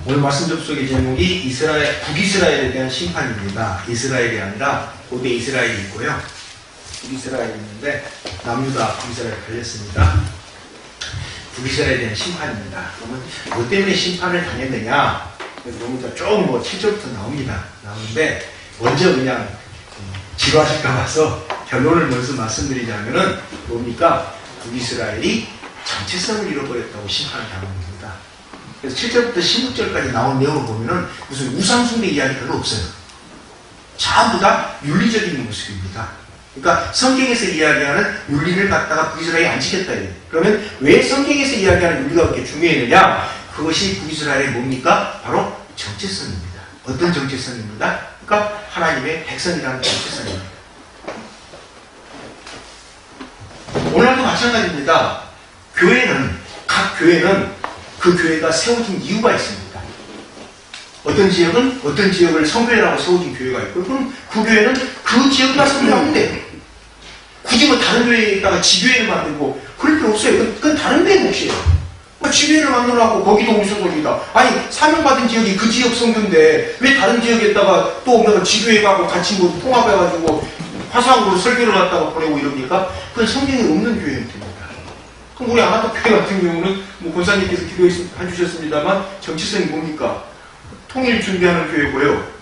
오늘 말씀 접속의 제목이 북이스라엘에 대한 심판입니다. 이스라엘이 아니라 고대 이스라엘이 있고요. 북이스라엘이 있는데 남유다 북이스라엘 걸렸습니다. 북이스라엘에 대한 심판입니다. 그러면 뭐 때문에 심판을 당했느냐? 너무 조금 7절부터 나오는데 먼저 그냥 지루하실까 봐서 결론을 먼저 말씀드리자면은 뭡니까? 북이스라엘이 정체성을 잃어버렸다고 심판을 당한 겁니다. 그래서 7절부터 16절까지 나온 내용을 보면은 무슨 우상숭배 이야기 별로 없어요. 전부 다 윤리적인 모습입니다. 그러니까 성경에서 이야기하는 윤리를 갖다가 북이스라엘이 안 지켰다. 그러면 왜 성경에서 이야기하는 윤리가 그렇게 중요했느냐? 그것이 북이스라엘의 뭡니까? 바로 정체성입니다. 어떤 정체성입니다? 그러니까 하나님의 백성이라는 정체성입니다. 오늘도 마찬가지입니다. 각 교회는 그 교회가 세워진 이유가 있습니다. 어떤 지역을 성교회라고 세워진 교회가 있고, 그럼 그 교회는 그 지역만 성교하면 돼요. 굳이 다른 교회에다가 지교회를 만들고, 그럴 필요 없어요. 그건 다른 교회 몫이에요. 지교회를 만들어갖고, 거기도 우리 성교입니다. 아니, 사명받은 지역이 그 지역 성교인데, 왜 다른 지역에다가 또 지교회 가고 같이 통합해가지고, 화상으로 설교를 갖다가 보내고 이럽니까? 그건 성경에 없는 교회입니다. 그럼 우리 아마도 교회 같은 경우는 권사님께서 기도해 주셨습니다만 정체성이 뭡니까? 통일 준비하는 교회고요.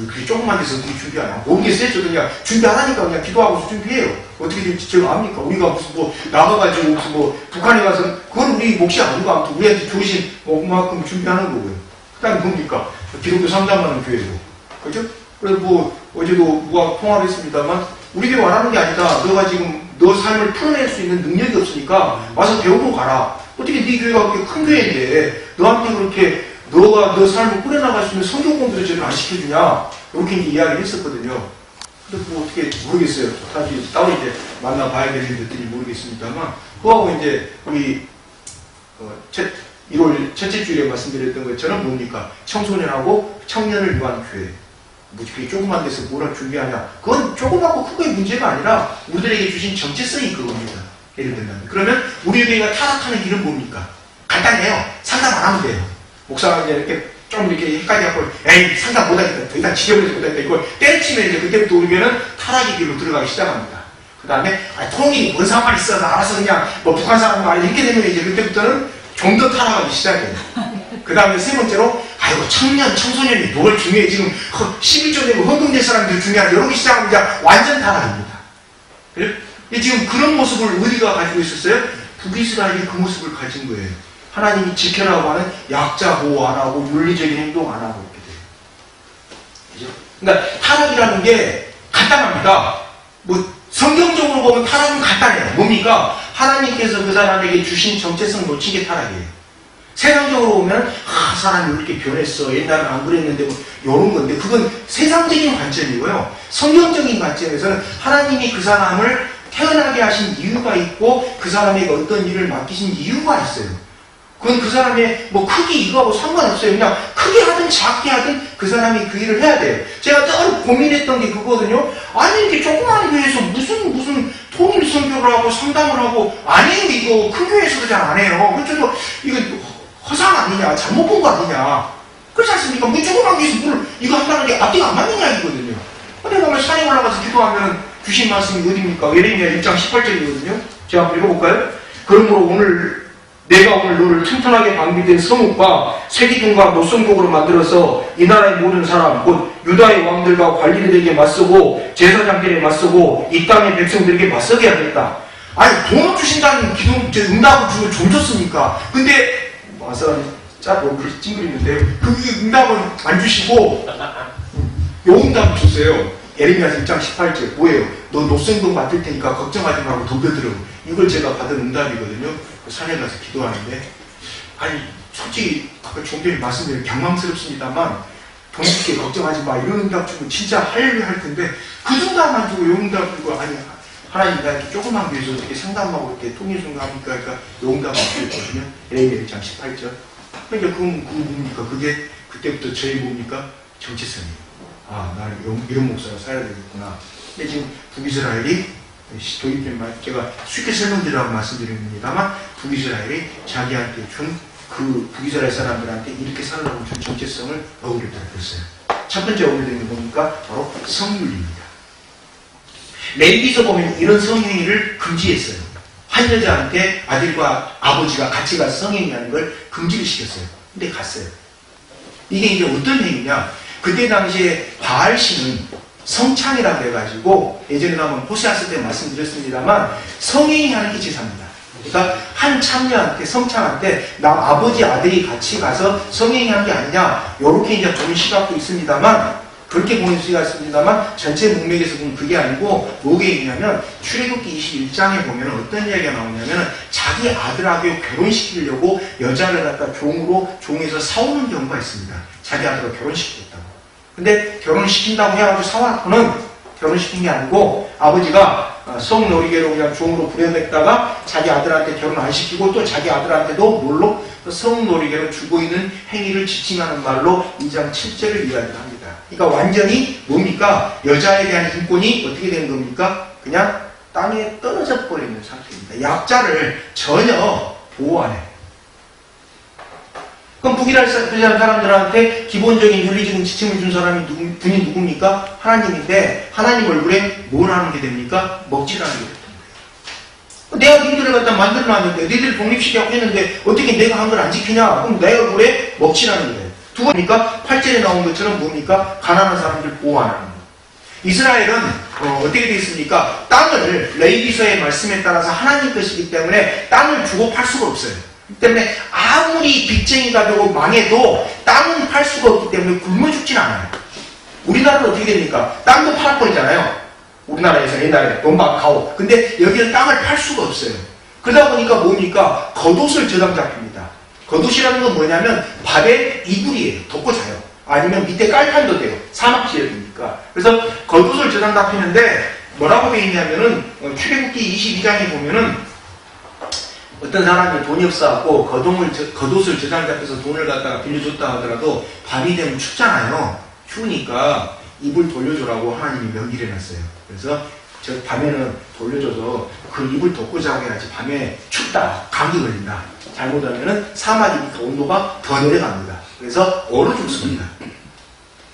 그게 조금만 돼서 어떻게 준비하냐? 모르겠어요. 저도 그냥 준비하라니까 그냥 기도하고서 준비해요. 어떻게 될지 제가 압니까? 우리가 무슨 나가가지고 무슨 북한에 가서 그건 우리 몫이 아니고 아무튼 우리한테 주신 그만큼 준비하는 거고요. 그 다음에 뭡니까? 기독교 상담하는 교회고. 그죠? 그래서 어제도 누가 통화를 했습니다만 우리 교회 말하는 게 아니다. 너가 지금 너 삶을 풀어낼 수 있는 능력이 없으니까 와서 배우고 가라. 어떻게 네 교회가 그렇게 큰 교회인데 너한테 그렇게 너가 너 삶을 꾸려나갈 수 있는 성경 공부도 제대로 안 시켜주냐? 이렇게 이야기를 했었거든요. 근데 어떻게 모르겠어요. 다시 따로 만나봐야 되는지 모르겠습니다만 그거하고 우리 1월 첫째 주일에 말씀드렸던 것처럼 뭡니까? 청소년하고 청년을 위한 교회. 그게 조그만 데서 뭐라 준비하냐. 그건 조그맣고 크고의 문제가 아니라 우리들에게 주신 정체성이 그겁니다. 예를 들면. 그러면 우리 교회가 타락하는 길은 뭡니까? 간단해요. 상담 안 하면 돼요. 목사가 이렇게 좀 이렇게 헷갈려갖고, 에이, 상담 못하겠다. 더 이상 지저분해서 못하겠다. 이걸 때려치면 그때부터 우리 교회는 타락의 길로 들어가기 시작합니다. 그 다음에, 통일이 뭔 상관이 있어. 나 알아서 그냥 북한 사람 말이 이렇게 되면 그때부터는 좀 더 타락하기 시작해요. 그 다음에 세 번째로, 아이고, 청소년이 뭘 중요해. 지금 11조 되고 헌금될 사람들이 중요하지. 이러기 시작하면 이제 완전 타락입니다. 그래요? 지금 그런 모습을 우리가 가지고 있었어요? 북이스라엘이 그 모습을 가진 거예요. 하나님이 지켜라고 하는 약자 보호 안 하고 윤리적인 행동 안 하고 이렇게 돼요. 그죠? 그러니까 타락이라는 게 간단합니다. 성경적으로 보면 타락은 간단해요. 뭡니까? 하나님께서 그 사람에게 주신 정체성 놓친 게 타락이에요. 세상적으로 보면 사람이 이렇게 변했어. 옛날엔 안 그랬는데 이런 건데 그건 세상적인 관점이고요. 성경적인 관점에서는 하나님이 그 사람을 태어나게 하신 이유가 있고 그 사람에게 어떤 일을 맡기신 이유가 있어요. 그건 그 사람의 크기 이거하고 상관없어요. 그냥 크게 하든 작게 하든 그 사람이 그 일을 해야 돼요. 제가 늘 고민했던 게 그거거든요. 아니 이렇게 조그마한 교회에서 무슨 통일 선교를 하고 상담을 하고 아니에요. 이거 큰 교회에서도 잘 안 해요. 그래서 이거 허상 아니냐, 잘못 본 거 아니냐. 그렇지 않습니까? 조그만 교회에서 이거 한다는 게 앞뒤가 안 맞는 이야기거든요. 근데 보면 산에 올라가서 기도하면 주신 말씀이 어디입니까? 예레미야 1장 18절이거든요. 제가 한번 읽어볼까요? 그러므로 내가 오늘 너를 튼튼하게 방비된 서뭇과 새기둥과 노성곡으로 만들어서 이 나라의 모든 사람 곧 유다의 왕들과 관리들에게 맞서고 제사장들에게 맞서고 이 땅의 백성들에게 맞서게 하겠다. 아니 돈 주신다는 응답을 주면 좀 줬습니까? 근데 와서 그렇게 찡그리는데 그 응답은 안 주시고 요 응답을 줬어요. 예레미야 1장 18절 뭐예요? 너 노성곡 맡을 테니까 걱정하지 말고 덤벼들어. 이걸 제가 받은 응답이거든요. 산에 가서 기도하는데 아니 솔직히 아까 좀 전에 말씀드린 경망스럽습니다만 돈 줄게 걱정하지 마 이런 응답 주면 진짜 할 텐데 그 응답만 주고 요 응답 주고 아니 하나님 나 이렇게 조그만 교회에서 어떻게 상담하고 이렇게 통일성교합니까? 그러니까 요 응답만 주거든요. 예레미야 1장 18절 그러니까 그건 뭡니까? 그게 그때부터 저희 뭡니까? 정체성이에요. 나는 이런 목사가 살아야 되겠구나. 근데 지금 북이스라엘이 도입된 말, 제가 쉽게 설명드리라고 말씀드립니다만 북이스라엘이 자기한테 준 그 북이스라엘 사람들한테 이렇게 살아가는 정체성을 어울렸다고 했어요. 첫 번째 어울리는 게 뭡니까? 바로 성윤리입니다. 레위기서 보면 이런 성행위를 금지했어요. 한 여자한테 아들과 아버지가 같이 가서 성행위하는 걸 금지를 시켰어요. 근데 갔어요. 이게 이제 어떤 행위냐? 그때 당시에 바알신은 성창이라고 해가지고 예전에 한번 호세아스 때 말씀드렸습니다만 성행위하는 게 제사입니다. 그러니까 한 참녀한테 성창한테 나 아버지 아들이 같이 가서 성행위한 게 아니냐 이렇게 이제 보는 시각도 있습니다만 그렇게 보는 시각이 있습니다만 전체 문맥에서 보면 그게 아니고 뭐게 있냐면 출애굽기 21장에 보면 어떤 이야기가 나오냐면 자기 아들하고 결혼시키려고 여자를 갖다 종에서 사오는 경우가 있습니다. 자기 아들을 결혼시키겠다고. 근데 결혼시킨다고 해가지고 사와놓고는 결혼시킨 게 아니고 아버지가 성놀이개로 그냥 종으로 부려냈다가 자기 아들한테 결혼 안 시키고 또 자기 아들한테도 뭘로 성놀이개로 주고 있는 행위를 지칭하는 말로 2장 7절을 이야기합니다. 그러니까 완전히 뭡니까? 여자에 대한 인권이 어떻게 되는 겁니까? 그냥 땅에 떨어져 버리는 상태입니다. 약자를 전혀 보호 안 해. 그럼 북이스라엘 사람들한테 기본적인 윤리적인 지침을 준 사람이 분이 누굽니까? 하나님인데 하나님 얼굴에 뭘 하는 게 됩니까? 먹칠하는 게 됩니다. 내가 니들을 갖다 만들어놨는데 니들 독립시키라고 했는데 어떻게 내가 한 걸 안 지키냐? 그럼 내 얼굴에 먹칠하는 거예요. 두 번입니까? 8절에 나온 것처럼 뭡니까? 가난한 사람들 보호하는 거. 이스라엘은 어떻게 되어 있습니까? 땅을 레위기서의 말씀에 따라서 하나님 것이기 때문에 땅을 주고 팔 수가 없어요. 그렇기 때문에 아무리 빚쟁이가 되고 망해도 땅은 팔 수가 없기 때문에 굶어 죽진 않아요. 우리나라는 어떻게 됩니까? 땅도 팔아버리잖아요. 우리나라에서 옛날에 돈박하고. 근데 여기는 땅을 팔 수가 없어요. 그러다 보니까 뭡니까? 겉옷을 저당 잡힙니다. 겉옷이라는 건 뭐냐면 밥에 이불이에요. 덮고 자요. 아니면 밑에 깔판도 돼요. 사막 지역이니까. 그래서 겉옷을 저당 잡히는데 뭐라고 되어 있냐면은 출애굽기 22장에 보면은 어떤 사람이 돈이 없어갖고 겉옷을 저장 잡혀서 돈을 갖다가 빌려줬다 하더라도 밤이 되면 춥잖아요. 추우니까 이불 돌려주라고 하나님이 명기를 해놨어요. 그래서 저 밤에는 돌려줘서 그 이불 덮고 자고 해야지 밤에 춥다, 감기 걸린다. 잘못하면은 사막이니까 온도가 더 내려갑니다. 그래서 얼어 죽습니다.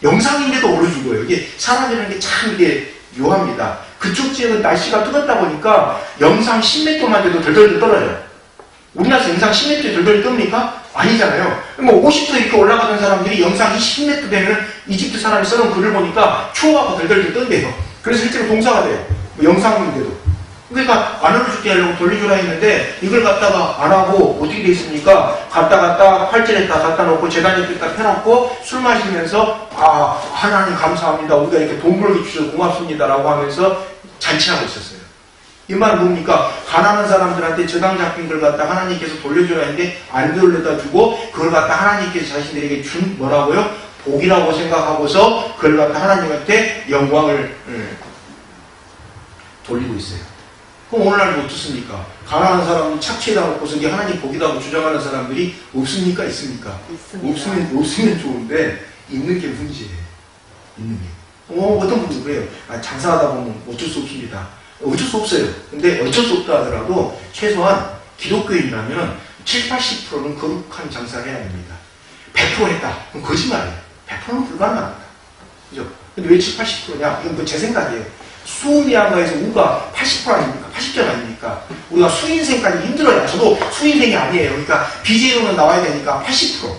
영상인데도 얼어 죽어요. 이게 사람이라는 게 참 이게 묘합니다. 그쪽 지역은 날씨가 뜨겁다 보니까 영상 10m만 돼도 덜덜 떨어요. 우리나라에서 영상 10m 덜덜 뜹니까? 아니잖아요. 뭐 50도 이렇게 올라가던 사람들이 영상 20m 되면 이집트 사람이 써놓은 글을 보니까 추워갖고 덜덜 뜬대요. 그래서 실제로 동사가 돼요. 뭐 영상인데도. 그러니까 안 얼어죽게 하려고 돌려주라 했는데 이걸 갖다가 안 하고 어떻게 돼 있습니까? 갖다 8절에다 갖다 놓고 재단 옆에다 펴놓고 술 마시면서 하나님 감사합니다. 우리가 이렇게 돈 벌게 주셔서 고맙습니다라고 하면서 잔치하고 있었어요. 이 말은 뭡니까? 가난한 사람들한테 저당 잡힌 걸 갖다 하나님께서 돌려주라 했는데 안 돌려다 주고 그걸 갖다 하나님께서 자신들에게 준 뭐라고요? 복이라고 생각하고서 그걸 갖다 하나님한테 영광을 돌리고 있어요. 그럼 오늘날은 어떻습니까? 가난한 사람은 착취에다 놓고서 이게 하나님 복이라고 주장하는 사람들이 없습니까? 있습니까? 있습니다. 없으면 좋은데 있는 게 문제예요. 있는 게. 어떤 분도 그래요. 장사하다 보면 어쩔 수 없습니다. 어쩔 수 없어요. 근데 어쩔 수 없다 하더라도 최소한 기독교인이라면 70~80%는 거룩한 장사를 해야 됩니다. 100% 했다. 그럼 거짓말이에요. 100%는 불가능합니다. 그죠? 근데 왜 70~80%냐? 이건 뭐 제 생각이에요. 수미양가에서 우가 80% 아닙니까? 80점 아닙니까? 우리가 수인생까지 힘들어요. 저도 수인생이 아니에요. 그러니까 BJ로는 나와야 되니까 80%.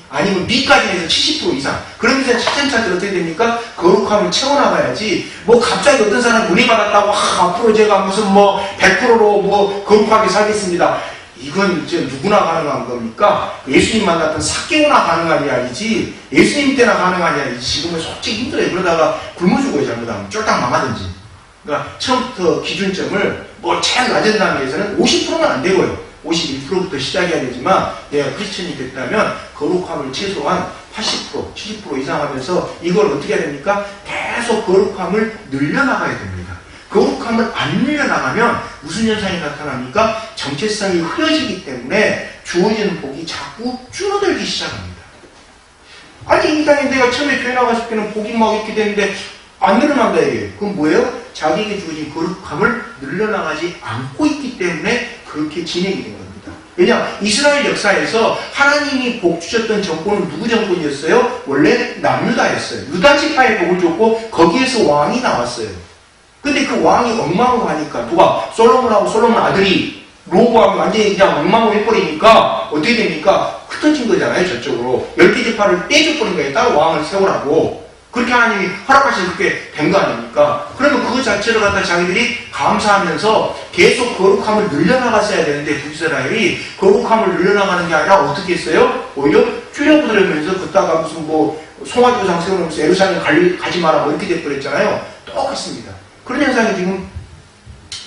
아니면 B까지 해서 70% 이상. 그러면서 차근차근 어떻게 됩니까? 거룩함을 채워나가야지. 뭐 갑자기 어떤 사람이 은혜 받았다고 앞으로 제가 무슨 뭐 100%로 뭐 거룩하게 살겠습니다. 이건 이제 누구나 가능한 겁니까? 예수님 만났던 삭개오나 가능한 이야기지 예수님 때나 가능한 이야기지. 지금은 솔직히 힘들어요. 그러다가 굶어 죽어요. 잘못하면 쫄딱 망하든지. 그러니까 처음부터 기준점을 뭐 제일 낮은 단계에서는 50%는 안 되고요. 51%부터 시작해야 되지만 내가 크리스천이 됐다면 거룩함을 최소한 80%, 70% 이상 하면서 이걸 어떻게 해야 됩니까? 계속 거룩함을 늘려나가야 됩니다. 거룩함을 안 늘려나가면 무슨 현상이 나타납니까? 정체성이 흐려지기 때문에 주어지는 복이 자꾸 줄어들기 시작합니다. 아니 이 땅에 내가 처음에 교회 나갔을 때는 복이 막 이렇게 되는데 안 늘어난다 이게. 그건 뭐예요? 자기에게 주어진 거룩함을 늘려나가지 않고 있기 때문에 그렇게 진행이 된 겁니다. 왜냐? 이스라엘 역사에서 하나님이 복 주셨던 정권은 누구 정권이었어요? 원래 남유다였어요. 유다 지파에 복을 줬고 거기에서 왕이 나왔어요. 근데 그 왕이 엉망으로 하니까 누가? 솔로몬하고 솔로몬 아들이 로보하면 완전히 그냥 엉망으로 해버리니까 어떻게 됩니까? 흩어진 거잖아요. 저쪽으로. 10개 지파를 떼줘버린 거예요. 따로 왕을 세우라고. 그렇게 하나님이 허락하셔서 그렇게 된 거 아닙니까? 그러면 그거 자체를 갖다 자기들이 감사하면서 계속 거룩함을 늘려나갔어야 되는데 북이스라엘이 거룩함을 늘려나가는 게 아니라 어떻게 했어요? 오히려 줄여부들면서 걷다가 무슨 뭐 송아지도상 세워놓으면서 예루살렘 가지 마라 뭐 이렇게 돼버렸잖아요. 똑같습니다. 그런 현상이 지금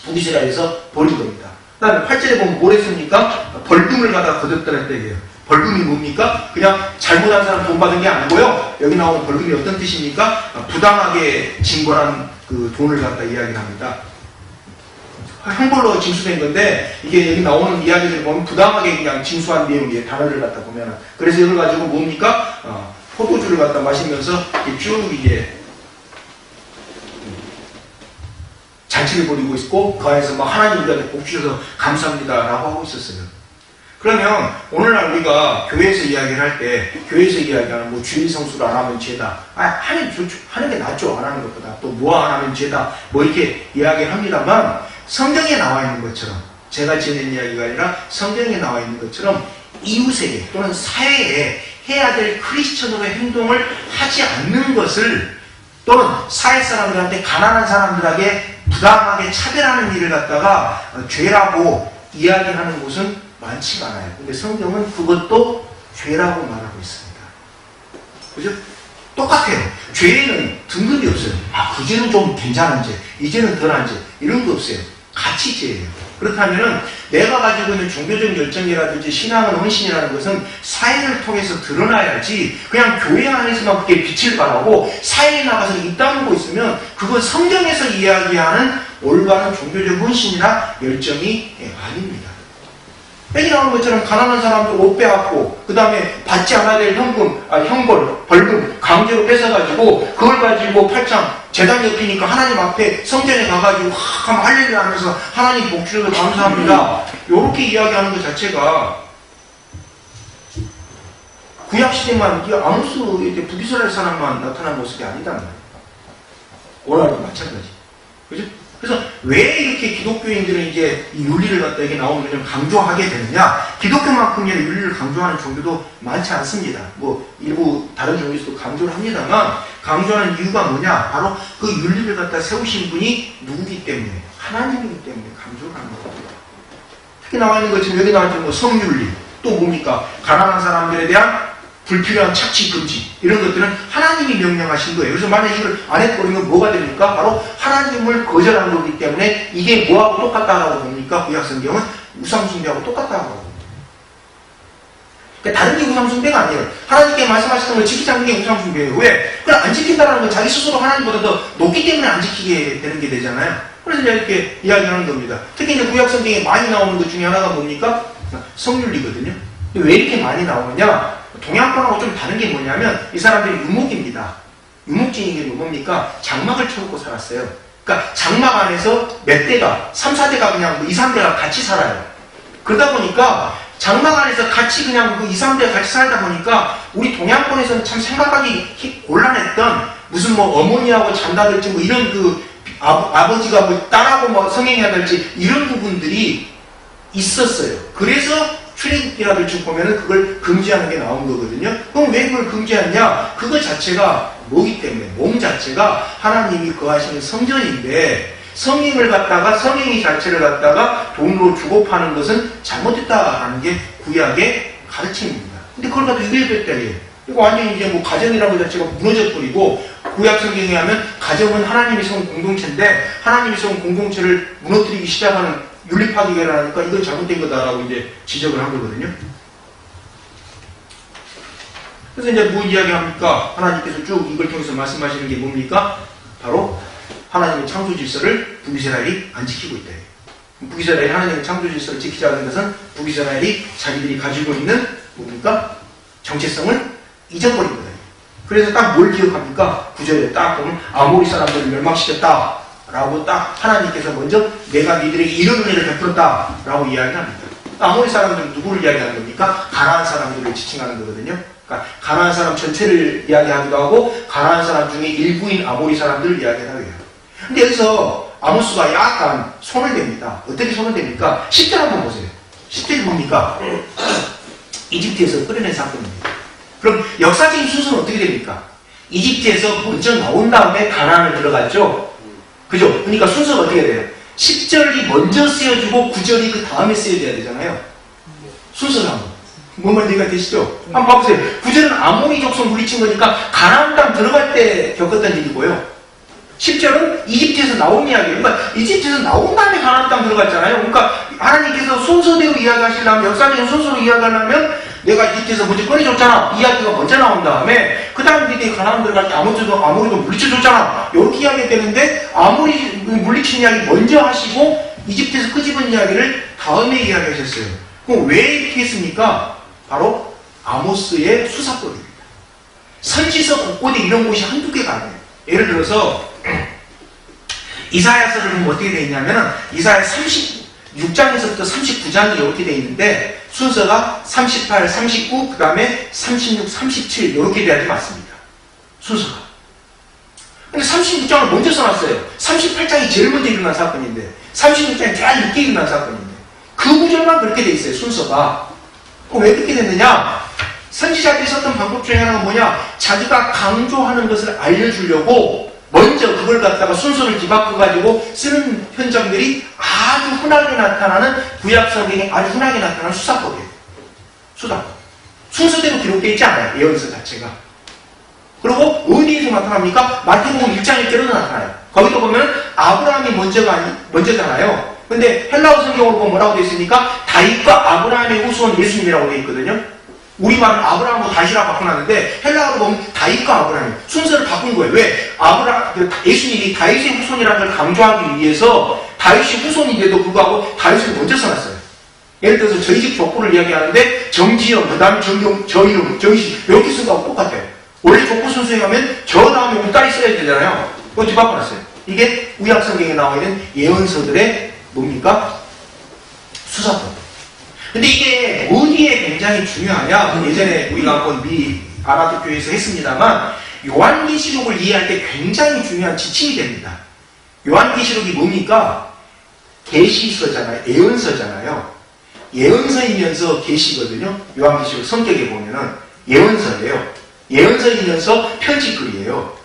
북이스라엘에서 벌인 겁니다. 그 다음에 8절에 보면 뭘 했습니까? 벌금을 갖다 거뒀다는 뜻이에요. 벌금이 뭡니까? 그냥 잘못한 사람 돈 받은 게 아니고요. 여기 나오는 벌금이 어떤 뜻입니까? 부당하게 징벌한 그 돈을 갖다 이야기를 합니다. 형벌로 징수된 건데 이게 여기 나오는 이야기를 보면 부당하게 그냥 징수한 내용이에요. 단어를 갖다 보면은. 그래서 이걸 가지고 뭡니까? 포도주를 갖다 마시면서 쭉 이게 잔치를 벌이고 있고 그 안에서 막 하나님 우리한테 복 주셔서 감사합니다라고 하고 있었어요. 그러면 오늘날 우리가 교회에서 이야기를 할 때 교회에서 이야기하는 뭐 주일 성수를 안 하면 죄다. 하는 게 낫죠. 안 하는 것보다. 또 뭐 안 하면 죄다. 뭐 이렇게 이야기를 합니다만 성경에 나와 있는 것처럼 제가 지는 이야기가 아니라 성경에 나와 있는 것처럼 이웃에게 또는 사회에 해야 될 크리스천으로의 행동을 하지 않는 것을 또는 사회 사람들한테 가난한 사람들에게 부당하게 차별하는 일을 갖다가 죄라고 이야기하는 곳은 많지가 않아요. 근데 성경은 그것도 죄라고 말하고 있습니다. 그죠? 똑같아요. 죄에는 등급이 없어요. 그 죄는 좀 괜찮은 죄, 이 죄는 덜한 죄, 이런 거 없어요. 같이 죄예요. 그렇다면은 내가 가지고 있는 종교적 열정이라든지 신앙은 헌신이라는 것은 사회를 통해서 드러나야지 그냥 교회 안에서만 그게 빛을 발하고 사회에 나가서 입 다물고 있으면 그건 성경에서 이야기하는 올바른 종교적 헌신이나 열정이 아닙니다. 여기 나오는 것처럼 가난한 사람들 옷 빼앗고 그 다음에 받지 않아야 될 형벌, 벌금 강제로 뺏어가지고 그걸 가지고 팔짱 재단 옆이니까 하나님 앞에 성전에 가가지고 하면 할렐루야 하면서 하나님 복 주셔서 감사합니다. 이렇게 이야기하는 것 자체가 구약시대만 아모스 북이스라엘 사람만 나타난 모습이 아니단 말이에요. 오늘도 마찬가지. 그죠? 그래서 왜 이렇게 기독교인들은 이제 이 윤리를 갖다 이게 나오면 좀 강조하게 되느냐? 기독교만큼 윤리를 강조하는 종교도 많지 않습니다. 뭐 일부 다른 종교에서도 강조를 합니다만 강조하는 이유가 뭐냐? 바로 그 윤리를 갖다 세우신 분이 누구기 때문에 하나님이기 때문에 강조를 하는 겁니다. 특히 나와 있는 것처럼 여기 나와 있는 뭐 성윤리 또 뭡니까? 가난한 사람들에 대한 불필요한 착취 금지 이런 것들은 하나님이 명령하신 거예요. 그래서 만약 이걸 안 해버리면 뭐가 됩니까? 바로 하나님을 거절한 거기 때문에 이게 뭐하고 똑같다라고 봅니까? 구약성경은 우상숭배하고 똑같다고 합니다. 그러니까 다른 게 우상숭배가 아니에요. 하나님께 말씀하셨던 걸 지키지 않는 게 우상숭배예요. 왜? 그럼 안 지킨다는 건 자기 스스로 하나님보다 더 높기 때문에 안 지키게 되는 게 되잖아요. 그래서 이렇게 이야기하는 겁니다. 특히 이제 구약성경에 많이 나오는 것 중에 하나가 뭡니까? 성윤리거든요. 왜 이렇게 많이 나오느냐? 동양권하고 좀 다른 게 뭐냐면 이 사람들이 유목입니다. 유목진이 게 뭡니까? 장막을 쳐놓고 살았어요. 그러니까 장막 안에서 몇 대가 3, 4대가 그냥 2, 3대가 같이 살아요. 그러다 보니까 장막 안에서 같이 그냥 그 2, 3대가 같이 살다 보니까 우리 동양권에서는 참 생각하기 곤란했던 무슨 뭐 어머니하고 잔다든지 뭐 이런 그 아버지가 뭐 딸하고 뭐 성행해야 될지 이런 부분들이 있었어요. 그래서 출애굽기라든지 보면은 그걸 금지하는 게 나온 거거든요. 그럼 왜 그걸 금지하냐? 그거 자체가 뭐기 때문에 몸 자체가 하나님이 거하시는 성전인데 성행을 갖다가 성행이 자체를 갖다가 돈으로 주고 파는 것은 잘못됐다라는 게 구약의 가르침입니다. 근데 그걸 갖다 유래됐다니 이거 완전히 이제 뭐 가정이라고 자체가 무너져 버리고 구약 성경에 하면 가정은 하나님이 세운 공동체인데 하나님이 세운 공동체를 무너뜨리기 시작하는 윤리 파괴를 하니까 이건 잘못된 거다라고 이제 지적을 한 거거든요. 그래서 이제 뭐 이야기합니까? 하나님께서 쭉 이걸 통해서 말씀하시는 게 뭡니까? 바로 하나님의 창조 질서를 북이스라엘이 안 지키고 있다. 북이스라엘이 하나님의 창조 질서를 지키지 않는 것은 북이스라엘이 자기들이 가지고 있는 뭡니까? 정체성을 잊어버린 거다. 그래서 딱 뭘 기억합니까? 구절에 딱 보면 아모리 사람들을 멸망시켰다 라고 딱 하나님께서 먼저 내가 니들에게 이런 은혜를 베풀었다 라고 이야기합니다. 아모리 사람들은 누구를 이야기하는 겁니까? 가나안 사람들을 지칭하는 거거든요. 그러니까 가나안 사람 전체를 이야기하기도 하고 가나안 사람 중에 일부인 아모리 사람들을 이야기하기도 해요. 근데 여기서 아모스가 약간 손을 댑니다. 어떻게 손을 댑니까? 10절 한번 보세요. 10절이 뭡니까? 이집트에서 끌어낸 사건입니다. 그럼 역사적인 순서는 어떻게 됩니까? 이집트에서 먼저 나온 다음에 가나안을 들어갔죠? 그죠? 그러니까 순서가 어떻게 돼요? 10절이 먼저 쓰여지고 9절이 그 다음에 쓰여져야 되잖아요. 순서상. 뭔 말인지 이해가 되시죠? 한번 봐보세요. 9절은 아모리 족속 물리친 거니까 가나안 땅 들어갈 때 겪었던 일이고요. 10절은 이집트에서 나온 이야기예요. 그러니까 이집트에서 나온 다음에 가나안 땅 들어갔잖아요. 그러니까 하나님께서 순서대로 이야기하시려면, 역사적인 순서로 이야기하려면 내가 이집트에서 먼저 꺼내줬잖아. 이야기가 먼저 나온 다음에 그 다음 니들이 가나안 들어갈 때 아모리도 물리쳐줬잖아. 이렇게 이야기가 되는데 아모리 물리친 이야기 먼저 하시고 이집트에서 끄집은 이야기를 다음에 이야기하셨어요. 그럼 왜 이렇게 했습니까? 바로 아모스의 수사법입니다. 선지서 곳곳에 이런 곳이 한두 개가 아니에요. 예를 들어서 이사야서를 보면 어떻게 되어 있냐면 이사야 36장에서부터 39장이 이렇게 되어 있는데 순서가 38, 39, 그 다음에 36, 37 이렇게 돼야지 맞습니다. 순서가. 근데 36장을 먼저 써놨어요. 38장이 제일 먼저 일어난 사건인데 36장이 제일 늦게 일어난 사건인데 그 구절만 그렇게 되어 있어요. 순서가. 그럼 왜 그렇게 됐느냐? 선지자들이 썼던 방법 중에 하나가 뭐냐? 자기가 강조하는 것을 알려주려고 먼저 그걸 갖다가 순서를 뒤바꿔가지고 쓰는 현장들이 아주 흔하게 나타나는 구약 성경에 아주 흔하게 나타나는 수사법이에요. 수사법. 순서대로 기록되어 있지 않아요. 예언서 자체가. 그리고 어디에서 나타납니까? 마태복음 1장 1절에도 나타나요. 거기도 보면 아브라함이 먼저잖아요. 근데 헬라어 성경으로 보면 뭐라고 되어 있습니까? 다윗과 아브라함의 후손 예수님이라고 되어 있거든요. 우리말은 아브라함과 다윗이라고 바꿔놨는데 헬라어로 보면 다윗과 아브라함 순서를 바꾼 거예요. 왜? 예수님이 다윗의 후손이라는 걸 강조하기 위해서 다윗의 후손인데도 불구하고 다윗을 먼저 써놨어요. 예를 들어서 저희 집 족보를 이야기하는데 정지영, 그 다음에 정경, 저 이름, 정시 이렇게 쓴 거하고 똑같아요. 원래 족보 순서에 가면 저 다음에 우딸이 써야 되잖아요. 그건 뒤바꿔놨어요. 이게 구약 성경에 나와 있는 예언서들의 뭡니까? 수사법. 근데 이게 어디에 굉장히 중요하냐? 예전에 우리가 한번 미 아라토교에서 했습니다만 요한계시록을 이해할 때 굉장히 중요한 지침이 됩니다. 요한계시록이 뭡니까? 계시서잖아요. 예언서잖아요. 예언서이면서 계시거든요. 요한계시록 성격에 보면은 예언서예요. 예언서이면서 편지글이에요.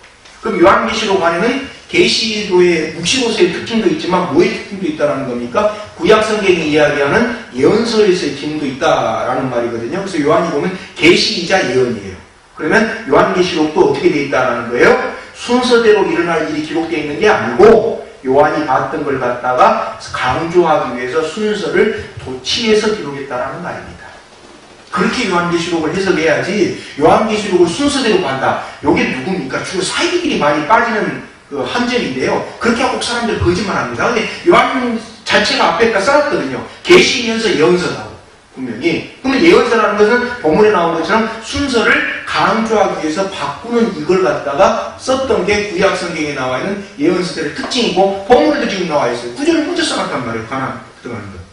그럼 요한계시록 안에는 계시로의 묵시로서의 특징도 있지만 뭐의 특징도 있다는 겁니까? 구약 성경이 이야기하는 예언서에서의 기능도 있다라는 말이거든요. 그래서 요한이 보면 계시이자 예언이에요. 그러면 요한계시록도 어떻게 되어 있다는 거예요? 순서대로 일어날 일이 기록되어 있는 게 아니고 요한이 봤던 걸 갖다가 강조하기 위해서 순서를 도치해서 기록했다라는 말입니다. 그렇게 요한계시록을 해석해야지 요한계시록을 순서대로 간다. 이게 누굽니까? 주로 사이비들이 많이 빠지는 그 함정인데요. 그렇게 하고 사람들 거짓말합니다. 근데 요한 자체가 앞에다 써놨거든요. 계시면서 예언서라고 분명히. 그러면 예언서라는 것은 본문에 나온 것처럼 순서를 강조하기 위해서 바꾸는 이걸 갖다가 썼던 게 구약 성경에 나와 있는 예언서들의 특징이고 본문에도 지금 나와 있어요. 구절을 먼저 써놨단 말이에요. 가나안 들어가는 거.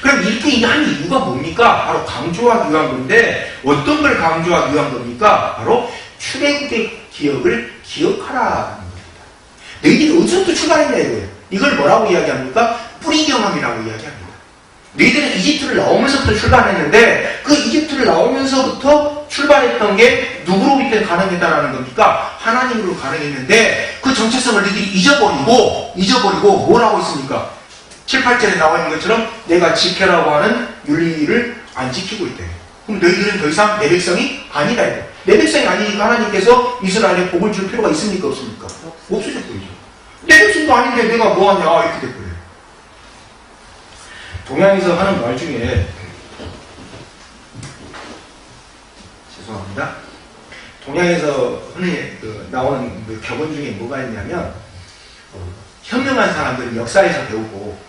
그럼 이렇게 한 이유가 뭡니까? 바로 강조하기 위한 건데 어떤 걸 강조하기 위한 겁니까? 바로 출애굽의 기억을 기억하라는 겁니다. 너희들이 어디서부터 출발했냐 이거예요. 이걸 뭐라고 이야기합니까? 뿌리 경험이라고 이야기합니다. 너희들은 이집트를 나오면서부터 출발했는데 그 이집트를 나오면서부터 출발했던 게 누구로부터 가능했다라는 겁니까? 하나님으로 가능했는데 그 정체성을 너희들이 잊어버리고 뭘 하고 있습니까? 7, 8절에 나와 있는 것처럼 내가 지켜라고 하는 윤리를 안 지키고 있대. 그럼 너희들은 더 이상 내 백성이 아니다. 내 백성이 아니니까 하나님께서 이스라엘에 복을 줄 필요가 있습니까? 없습니까? 없으셨군요. 내 백성도 아닌데 내가 뭐하냐 이렇게 됐거든요. 동양에서 하는 말 중에 죄송합니다. 동양에서 흔히 나오는 그 격언 중에 뭐가 있냐면 현명한 사람들은 역사에서 배우고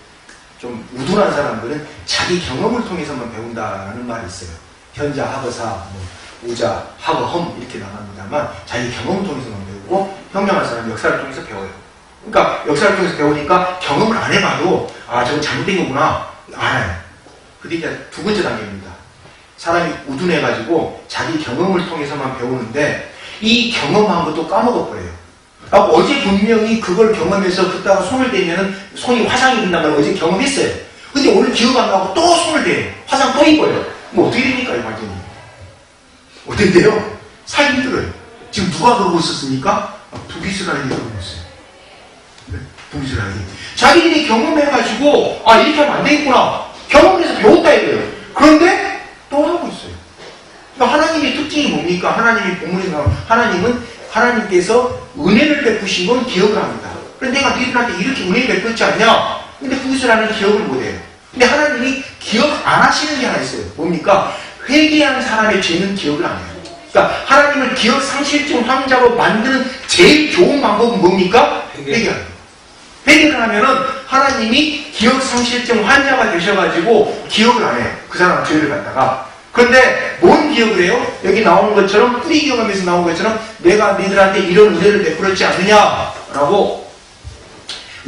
좀 우둔한 사람들은 자기 경험을 통해서만 배운다는 말이 있어요. 현자, 하거사, 우자, 하거, 험 이렇게 나갑니다만 자기 경험을 통해서만 배우고 현명한 사람은 역사를 통해서 배워요. 그러니까 역사를 통해서 배우니까 경험을 안 해봐도 아 저건 잘못된 거구나 알아요. 그게 이제 두 번째 단계입니다. 사람이 우둔해가지고 자기 경험을 통해서만 배우는데 이 경험한 것도 까먹어버려요. 어제 분명히 그걸 경험해서 그따가 손을 대면 손이 화상이 된다는 걸 어제 경험했어요. 근데 오늘 기억 안 나고 또 손을 대요. 화상 또 입어요. 뭐 어떻게 됩니까, 이 완전히? 어떻게 돼요? 살기 힘들어요. 지금 누가 그러고 있었습니까? 북이스라엘이 그러고 있어요. 네, 북이스라엘이. 자기들이 경험해가지고, 이렇게 하면 안 되겠구나. 경험해서 배웠다 이거예요. 그런데 또 하고 있어요. 그러니까 하나님의 특징이 뭡니까? 하나님이 본문에 나오는 하나님께서 은혜를 베푸신 건 기억을 합니다. 그런데 내가 너희들한테 이렇게 은혜를 베풀지 않냐? 근데 북이스라엘은 기억을 못해요. 근데 하나님이 기억 안 하시는 게 하나 있어요. 뭡니까? 회개한 사람의 죄는 기억을 안 해요. 그러니까 하나님을 기억 상실증 환자로 만드는 제일 좋은 방법은 뭡니까? 회개하는 거예요. 회개를 하면은 하나님이 기억 상실증 환자가 되셔가지고 기억을 안 해요. 그 사람 죄를 갖다가. 그런데 뭔 기억을 해요? 여기 나오는 것처럼 뿌리 경험에서 나온 것처럼 내가 너희들한테 이런 은혜를 베풀었지 않느냐라고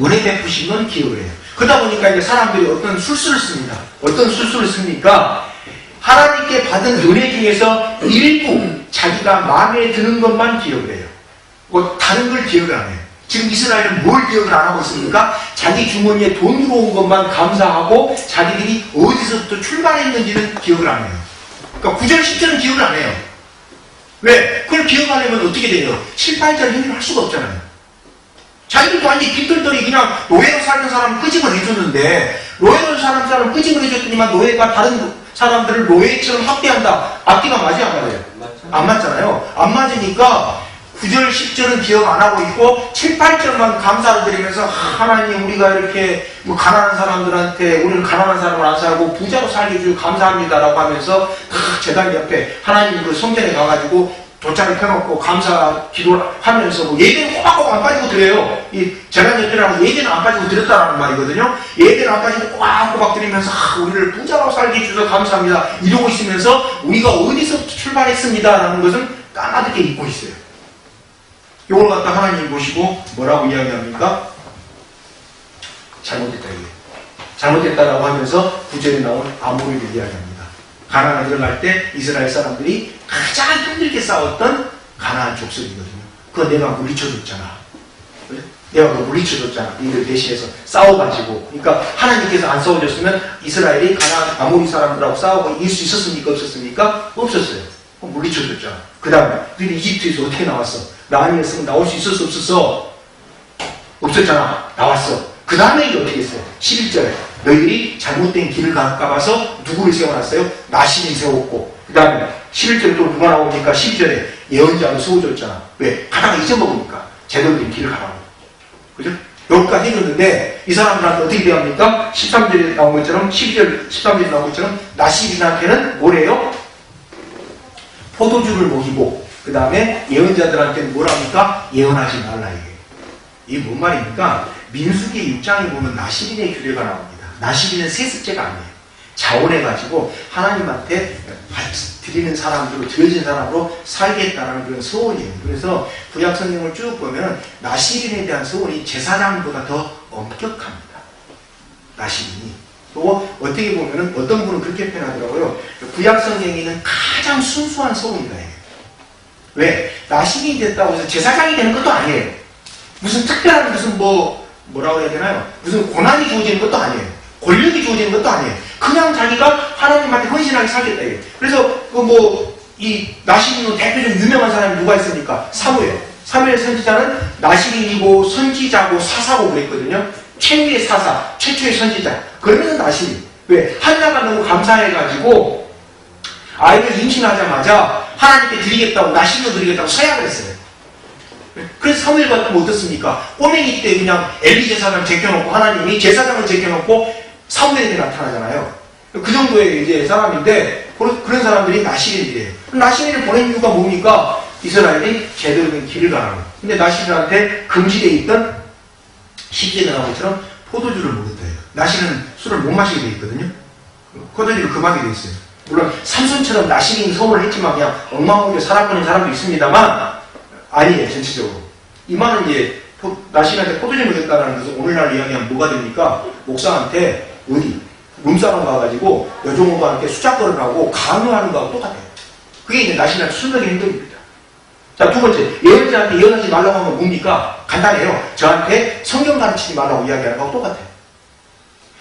은혜 베푸신 건 기억을 해요. 그러다 보니까 이제 사람들이 어떤 술수를 씁니다. 어떤 술수를 씁니까? 하나님께 받은 은혜 중에서 일부 자기가 마음에 드는 것만 기억을 해요. 뭐 다른 걸 기억을 안 해요. 지금 이스라엘은 뭘 기억을 안 하고 있습니까? 자기 주머니에 돈 들어온 것만 감사하고 자기들이 어디서부터 출발했는지는 기억을 안 해요. 그러니까 9절, 10절은 기억을 안 해요. 왜? 그걸 기억하려면 어떻게 돼요? 7, 8절 행위를 할 수가 없잖아요. 자기들도 완전히 빈털털이 그냥 노예로 살던 사람 끄집어 내줬는데 노예로 사는 사람 끄집어 내줬더니만 노예가 다른 사람들을 노예처럼 학대한다. 앞뒤가 맞아요, 안 맞아요? 안 맞잖아요. 안 맞으니까 9절, 10절은 기억 안 하고 있고 7, 8절만 감사를 드리면서 하나님 우리가 이렇게 뭐 가난한 사람들한테 우리는 가난한 사람을 안 살고 부자로 살게 해주셔서 감사합니다라고 하면서 제단 옆에 하나님 그 성전에 가가지고 돗자리 펴놓고 감사 기도하면서 뭐 예배는 꼬박꼬박 안 빠지고 드려요. 이 재단 옆에라고 예배는 안 빠지고 드렸다라는 말이거든요. 예배는 안 빠지고 꼬박꼬박 드리면서 우리를 부자로 살게 해주셔서 감사합니다. 이러고 있으면서 우리가 어디서 출발했습니다라는 것은 까마득히 잊고 있어요. 이걸 갖다 하나님 보시고 뭐라고 이야기합니까? 잘못됐다 이게. 잘못됐다라고 하면서 9절에 나온 아모리를 이야기합니다. 가나안에 들어갈 때 이스라엘 사람들이 가장 힘들게 싸웠던 가나안 족속이거든요. 그거 내가 물리쳐줬잖아. 그래? 내가 그거 물리쳐줬잖아. 이들 대신해서 싸워가지고. 그러니까 하나님께서 안 싸워줬으면 이스라엘이 가나안 아모리 사람들하고 싸우고 이길 수 있었습니까? 없었습니까? 없었어요. 물리쳐줬잖아. 그 다음에 너희들 이집트에서 어떻게 나왔어? 나 아니었으면 나올 수 있었어? 없었어? 없었잖아. 나왔어. 그 다음에 이게 어떻게 했어요? 11절에 너희들이 잘못된 길을 가봐서 누구를 세워놨어요? 나신을 세웠고 그 다음에 11절에 또 누가 나오니까 12절에 예언자를 세워줬잖아. 왜? 가다가 잊어먹으니까 제대로 된 길을 가라고. 그죠? 여기까지 해줬는데 이 사람들한테 어떻게 대합니까? 13절에 나온 것처럼 12절 13절에 나온 것처럼 나신한테는 뭐래요? 포도주를 먹이고 그 다음에 예언자들한테는 뭐랍니까? 예언하지 말라 이게. 이게 뭔 말입니까? 민수기 6장에 보면 나시린의 규례가 나옵니다. 나시린은 세습제가 아니에요. 자원해가지고 하나님한테 드리는 사람으로 드려진 사람으로 살겠다는 그런 소원이에요. 그래서 구약 성경을 쭉 보면 나시린에 대한 소원이 제사장보다 더 엄격합니다. 나시린이. 또 어떻게 보면 어떤 분은 그렇게 표현하더라고요. 구약 성경에 있는 가장 순수한 소원이다. 왜? 나시린이 됐다고 해서 제사장이 되는 것도 아니에요. 무슨 특별한 무슨 뭐라고 해야 되나요? 무슨 고난이 주어지는 것도 아니에요. 권력이 주어지는 것도 아니에요. 그냥 자기가 하나님한테 헌신하게 살겠다. 이게. 그래서 이 나시린으로 대표적으로 유명한 사람이 누가 있습니까? 사무엘. 사무엘 선지자는 나시린이고 선지자고 사사고 그랬거든요. 최후의 사사, 최초의 선지자. 그러면서 나시린. 왜? 한나가 너무 감사해가지고 아이를 임신하자마자 하나님께 드리겠다고 나시린으로 드리겠다고 서약을 했어요. 그래서 사무엘 같은 거 어떻습니까? 꼬맹이 때 그냥 엘리 제사장 제껴놓고 하나님이 제사장을 제껴놓고 사무엘에게 나타나잖아요. 그 정도의 이제 사람인데 그런 사람들이 나시린이에요. 나시린을 보낸 이유가 뭡니까? 이스라엘이 제대로 된 길을 가라고. 근데 나시린한테 금지되어 있던 10절에 나온 것처럼 포도주를 먹었다 해요. 나시린은 술을 못 마시게 되어 있거든요. 포도주를 금하게 되어 있어요. 물론 삼손처럼 나시린이 소원을 했지만 그냥 엉망하게 살아보는 사람도 있습니다만 아니에요, 전체적으로. 이 말은 이제, 나시린한테 포도주 먹였다는 것은 오늘날 이야기하면 뭐가 됩니까? 목사한테, 룸사롱 가가지고 여종과 함께 수작거리를 하고 강요하는 거하고 똑같아요. 그게 이제 나신한 순덕의 행동입니다. 자, 두 번째, 예언자한테 예언하지 말라고 하면 뭡니까? 간단해요. 저한테 성경 가르치지 말라고 이야기하는 거하고 똑같아요.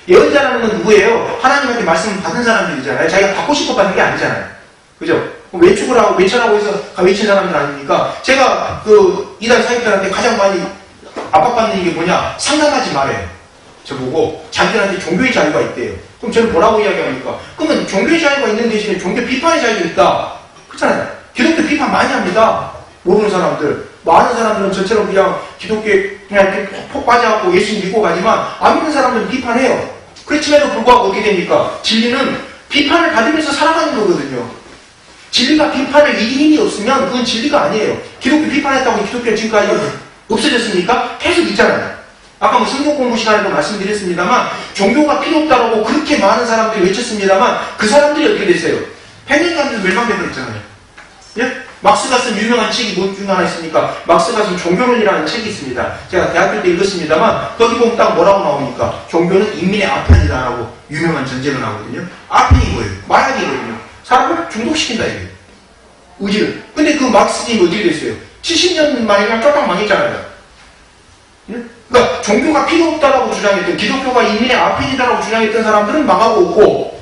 예언자라는 건 누구예요? 하나님한테 말씀을 받은 사람들이잖아요. 자기가 받고 싶어 받는 게 아니잖아요. 그죠? 외축을 하고 외천하고 해서 외친 사람들 아닙니까? 제가 그 이단 사입들한테 가장 많이 압박받는 게 뭐냐? 상담하지 말아요. 저보고 자기들한테 종교의 자유가 있대요. 그럼 저는 뭐라고 이야기합니까? 그러면 종교의 자유가 있는 대신에 종교 비판의 자유가 있다. 그렇잖아요. 기독교 비판 많이 합니다. 모르는 사람들. 많은 사람들은 저처럼 그냥 기독교에 그냥 이렇게 폭 빠져갖고 예수 믿고 가지만 안 믿는 사람들은 비판해요. 그렇지만도 불구하고 어떻게 됩니까? 진리는 비판을 받으면서 살아가는 거거든요. 진리가 비판을 이길 힘이 없으면 그건 진리가 아니에요. 기독교 비판했다고 기독교가 지금까지 없어졌습니까? 계속 있잖아요. 아까 뭐 성경 공부 시간에도 말씀드렸습니다만 종교가 필요 없다라고 그렇게 많은 사람들이 외쳤습니다만 그 사람들이 어떻게 됐어요? 백년간도 멸망돼버렸잖아요. 예? 막스가 쓴 유명한 책이 뭐 중에 하나 있습니까? 막스가 쓴 종교론이라는 책이 있습니다. 제가 대학교 때 읽었습니다만 거기 보면 딱 뭐라고 나옵니까? 종교는 인민의 아편이다라고 유명한 전제가 나오거든요. 아편이 뭐예요? 마약이거든요. 사람을 중독시킨다 이거예요. 의지를. 근데 그 막스님이 어떻게 됐어요? 70년 만에 그냥 쫄딱 망했잖아요. 예? 그러니까 종교가 필요 없다라고 주장했던, 기독교가 인민의 아편이다라고 주장했던 사람들은 망하고 없고,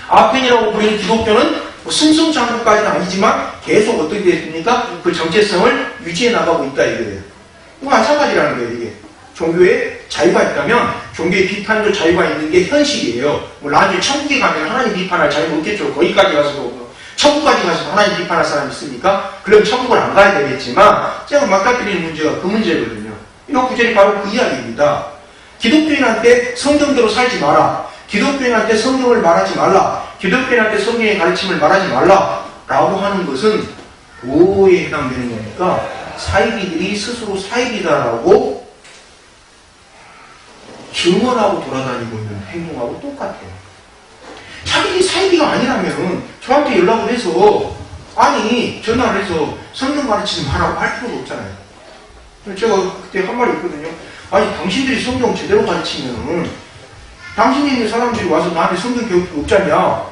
아편이라고 불리는 기독교는 뭐 승승장구까지는 아니지만 계속 어떻게 됐습니까? 그 정체성을 유지해 나가고 있다 이거예요. 마찬가지라는 거예요. 이게 종교에 자유가 있다면 종교의 비판도 자유가 있는 게 현실이에요. 뭐 나중에 천국에 가면 하나님 비판할 자유는 없겠죠. 거기까지 가서도 천국까지 가서 하나님 비판할 사람이 있습니까? 그럼 천국을 안 가야 되겠지만 제가 막다드리는 문제가 그 문제거든요. 이 구절이 바로 그 이야기입니다. 기독교인한테 성경대로 살지 마라. 기독교인한테 성경을 말하지 말라. 기독교인한테 성경의 가르침을 말하지 말라 라고 하는 것은 뭐에 해당되는 겁니까? 사이비들이 스스로 사이비다라고 증언하고 돌아다니고 있는 행동하고 똑같아요. 자기들이 사이비가 아니라면 저한테 연락을 해서 아니 전화를 해서 성경 가르치지 말라고 할 필요가 없잖아요. 제가 그때 한 말이 있거든요. 아니 당신들이 성경 제대로 가르치면 당신이 있는 사람들이 와서 나한테 성경 교육이 없잖냐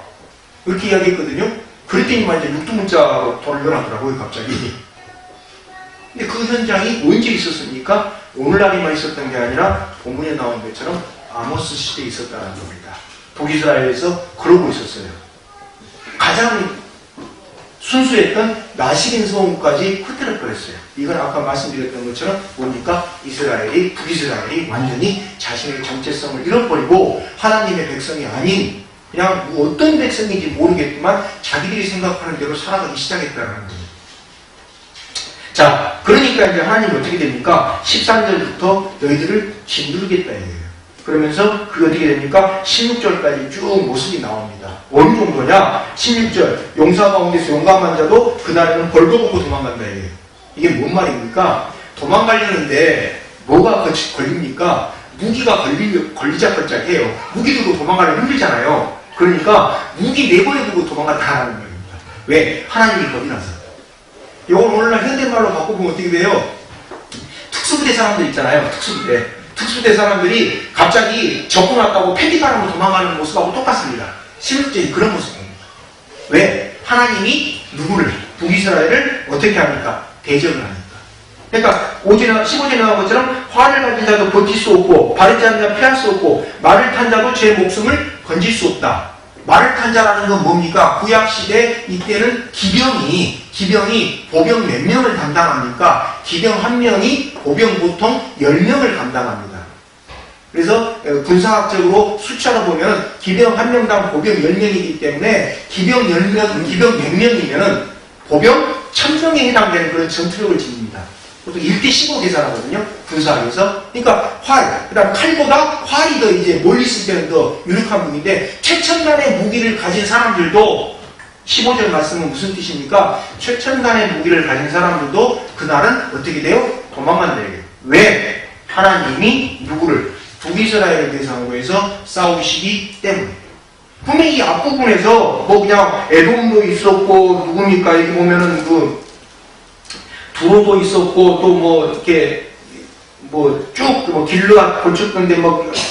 이렇게 이야기했거든요. 그랬더니만 이제 육두문자로 돌려놨더라고요 갑자기. 근데 그 현장이 언제 있었습니까? 오늘날에만 있었던 게 아니라 본문에 나온 것처럼 아모스 시대에 있었다는 겁니다. 북이스라엘에서 그러고 있었어요. 가장 순수했던 나시린 소음까지 흐트러 버렸어요. 이건 아까 말씀드렸던 것처럼 뭡니까? 북이스라엘이 완전히 자신의 정체성을 잃어버리고 하나님의 백성이 아닌 그냥 어떤 백성인지 모르겠지만 자기들이 생각하는 대로 살아가기 시작했다는 거예요. 자, 그러니까 이제 하나님이 어떻게 됩니까? 13절부터 너희들을 짓누르겠다 이거예요. 그러면서 그게 어떻게 됩니까? 16절까지 쭉 모습이 나옵니다. 어느 정도냐? 16절 용사 가운데서 용감한 자도 그날에는 벌거벗고 도망간다 이거예요. 이게 뭔 말입니까? 도망가려는데 뭐가 걸립니까? 무기가 걸리작걸작 해요. 무기 들고 도망가려면 힘들잖아요. 그러니까 무기 내버려 두고 도망간다는 겁니다. 왜? 하나님이 겁이 나서. 이걸 오늘날 현대말로 바꿔보면 어떻게 돼요? 특수부대 사람들 있잖아요. 특수부대 사람들이 갑자기 적군 왔다고 팬티바람으로 도망가는 모습하고 똑같습니다. 실제 그런 모습입니다. 왜? 하나님이 누구를, 북이스라엘을 어떻게 합니까? 대적을 합니까? 그러니까 15절에 나온 것처럼 활을 가진 자도 버틸 수 없고 바르지 않는 자 피할 수 없고 말을 탄 자도 제 목숨을 건질 수 없다. 말을 탄 자라는 건 뭡니까? 구약시대 이때는 기병이 보병 몇 명을 담당합니까? 기병 한 명이 보병 보통 10명을 감당합니다. 그래서 군사학적으로 숫자로 보면 기병 한 명당 보병 10명이기 때문에 기병 100명이면 보병 1000명에 해당되는 그런 전투력을 지닙니다. 보통 1대 15 계산하거든요. 군사학에서. 그러니까 그 다음 칼보다 활이 더 이제 멀리 있을 때는 더 유력한 무기인데 최첨단의 무기를 가진 사람들도 15절 말씀은 무슨 뜻입니까? 최첨단의 무기를 가진 사람들도 그날은 어떻게 돼요? 도망간다 이거예요. 왜? 하나님이 누구를? 북이스라엘을 대상으로 해서 싸우시기 때문에. 분명히 이 앞부분에서 뭐 그냥 에돔도 있었고 누굽니까? 여기 보면은 두로도 있었고 또 뭐 이렇게 쭉 길르가 건축건데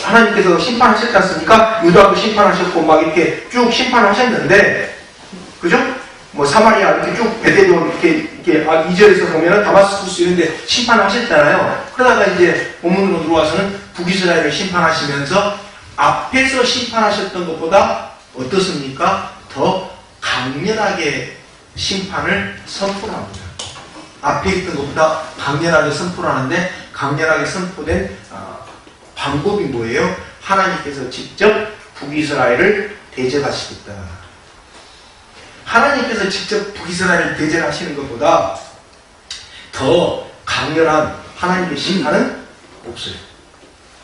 하나님께서 심판하셨지 않습니까? 유다도 심판하셨고 막 이렇게 쭉 심판하셨는데, 그죠? 사마리아 이렇게 쭉 베델론 이렇게 2절에서 보면은 다마스쿠스 이런데 심판하셨잖아요. 그러다가 이제 본문으로 들어와서는 북이스라엘을 심판하시면서 앞에서 심판하셨던 것보다 어떻습니까? 더 강렬하게 심판을 선포합니다. 앞에 있던 것보다 강렬하게 선포하는데, 강렬하게 선포된 방법이 뭐예요? 하나님께서 직접 북이스라엘을 대적하시겠다. 하나님께서 직접 북이스라엘을 대적하시는 것보다 더 강렬한 하나님의 심판은 없어요.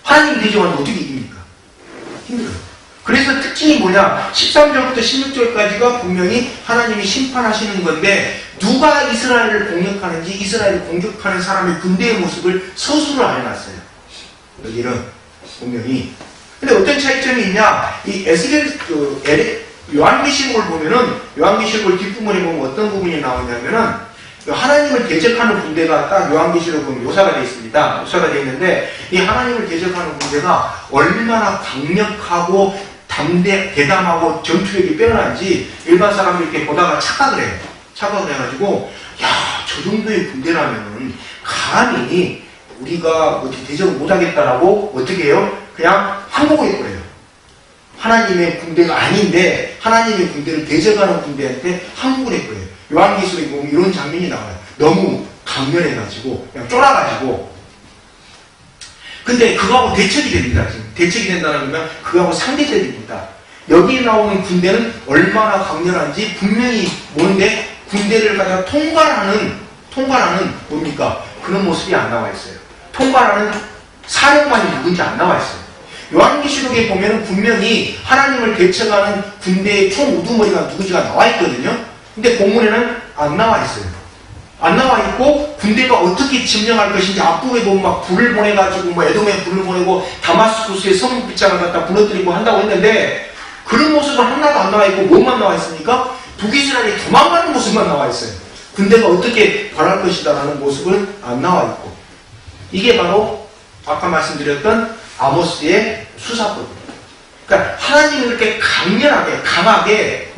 하나님 대적하면 어떻게 이깁니까? 힘들어요. 그래서 특징이 뭐냐? 13절부터 16절까지가 분명히 하나님이 심판하시는 건데, 누가 이스라엘을 공격하는지, 이스라엘을 공격하는 사람의 군대의 모습을 서술을 안 해놨어요. 여기는 분명히. 근데 어떤 차이점이 있냐? 이 요한계시록을 보면은, 요한계시록을 뒷부분에 보면 어떤 부분이 나오냐면은, 하나님을 대적하는 군대가 딱 요한계시록 보면 묘사가 되어 있습니다. 묘사가 되어 있는데, 이 하나님을 대적하는 군대가 얼마나 강력하고 대담하고 전투력이 빼어난지 일반 사람들이 이렇게 보다가 착각을 해요. 착각을 해가지고, 야, 저 정도의 군대라면은 감히 우리가 대적을 못하겠다라고 어떻게 해요? 그냥 항복을 해버려요. 하나님의 군대가 아닌데 하나님의 군대를 대적하는 군대한테 항복을 해버려요. 요한계시록에 보면 이런 장면이 나와요. 너무 강렬해가지고 그냥 쫄아가지고. 근데 그거하고 대척이 됩니다. 지금 대척이 된다는 건 그거하고 상대적입니다. 여기 나오는 군대는 얼마나 강렬한지 분명히 뭔데, 군대를 가지고 통과하는 뭡니까? 그런 모습이 안 나와 있어요. 통과하는 사령관이 누군지 안 나와 있어요. 요한계시록에 보면 분명히 하나님을 대적하는 군대의 총 우두머리가 누군지가 나와 있거든요. 근데 본문에는 안 나와 있어요. 안 나와 있고, 군대가 어떻게 점령할 것인지 앞부분에 보면 막 불을 보내가지고 에돔에 불을 보내고 다마스쿠스의 성빛장을 갖다 부러뜨리고 한다고 했는데, 그런 모습은 하나도 안 나와 있고 뭐만 나와 있습니까? 북이스라엘이 도망가는 모습만 나와 있어요. 군대가 어떻게 벌할 것이다라는 모습은 안 나와 있고. 이게 바로 아까 말씀드렸던 아모스의 수사법입니다. 그러니까 하나님이 이렇게 강하게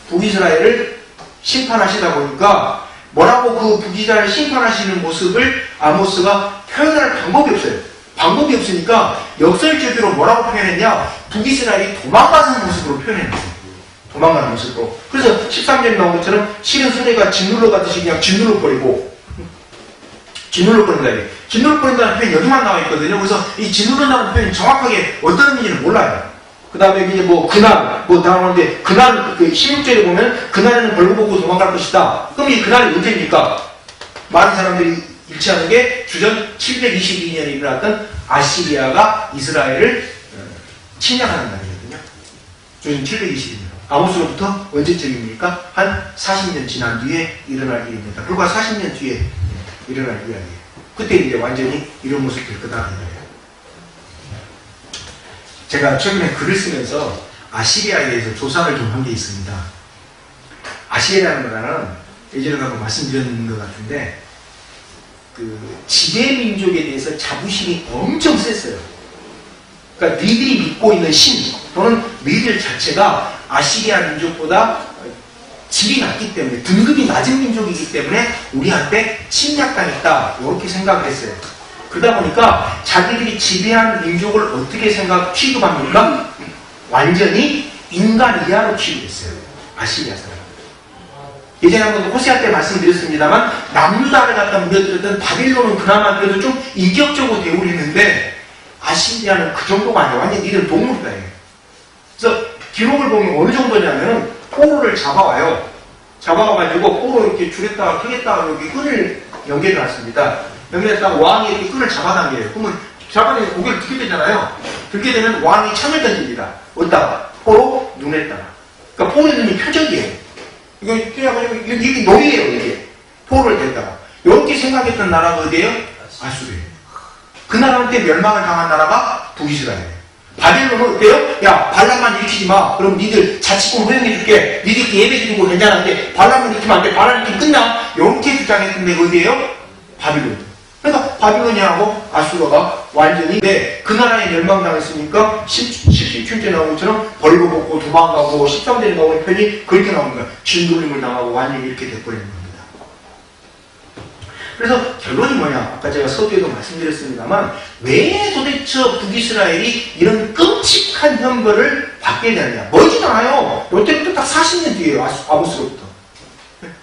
북이스라엘을 심판하시다 보니까 뭐라고 그 북이스라엘을 심판하시는 모습을 아모스가 표현할 방법이 없어요. 방법이 없으니까 역설적으로 뭐라고 표현했냐? 북이스라엘이 도망가는 모습으로 표현했어요. 도망가는 모습으로. 그래서 13절에 나온 것처럼 실은 소리가 짓눌러 가듯이 그냥 짓눌러 버리고, 짓눌러 버린다. 짓눌러 버린다는 표현이 여기만 나와 있거든요. 그래서 이 짓눌러라는 표현이 정확하게 어떤 의미인지는 몰라요. 그 다음에 이제 그날, 나오는데, 그날, 16절에 보면, 그날에는 벌거벗고 도망갈 것이다. 그럼 이 그날이 언제입니까? 많은 사람들이 일치하는 게 주전 722년에 일어났던 아시리아가 이스라엘을 침략하는 날이거든요. 주전 722년. 아모스로부터 언제쯤입니까? 한 40년 지난 뒤에 일어날 일입니다. 불과 40년 뒤에 일어날 이야기예요. 그때 이제 완전히 이런 모습이 될 거다. 제가 최근에 글을 쓰면서 아시리아에 대해서 조사를 좀 한 게 있습니다. 아시리아라는 나라는 예전에 한번 말씀드렸는 것 같은데, 지배 민족에 대해서 자부심이 엄청 셌어요. 그러니까 너희들이 믿고 있는 신 또는 너희들 자체가 아시리아 민족보다 질이 낮기 때문에, 등급이 낮은 민족이기 때문에 우리한테 침략당했다, 이렇게 생각을 했어요. 그러다 보니까 자기들이 지배한 민족을 어떻게 취급합니까? 완전히 인간 이하로 취급했어요. 아시리아 사람. 예전에 한번 호세아 때 말씀드렸습니다만, 남유다를 갖다 물려들었던 바빌론은 그나마 그래도 좀 인격적으로 대우를 했는데, 아시리아는 그 정도가 아니에요. 완전 니들 동물이다. 그래서 기록을 보면 어느 정도냐면은 포로를 잡아와요. 잡아와가지고 포로 이렇게 줄였다가 펴겠다가 여기 끈을 연결해놨습니다. 연결했다가 왕이 이렇게 끈을 잡아당겨요. 그러면 잡아당겨서 고개를 들게 되잖아요. 들게 되면 왕이 창을 던집니다. 어디다가? 포로 눈에다가. 그러니까 포로의 눈이 표적이에요. 이게 놀이에요, 이게. 포로를 댔다가. 이렇게 생각했던 나라가 어디예요? 아수르예요. 그 나라한테 멸망을 당한 나라가 북이스라엘이에요. 바빌론은 어때요? 야, 반란만 일으키지 마. 그럼 니들 자치권 허용해줄게. 니들끼리 예배 드리고 괜찮은데 반란만 일으키면 안 돼. 반란 일으키면 끝나. 이렇게 주장했던 데가 어디예요? 바빌론. 그러니까 바빌로니아하고 아수르가 완전히 그 나라에 멸망당했으니까 17춘째 나온 것처럼 벌거벗고 도망가고 13절에 나오는 편이 그렇게 나오는 거야. 진돌림을 당하고 완전히 이렇게 돼버리는 겁니다. 그래서 결론이 뭐냐? 아까 제가 서두에도 말씀드렸습니다만 왜 도대체 북이스라엘이 이런 끔찍한 형벌을 받게 되느냐? 멀지도 않아요. 이때부터 딱 40년 뒤에요. 아모스로부터.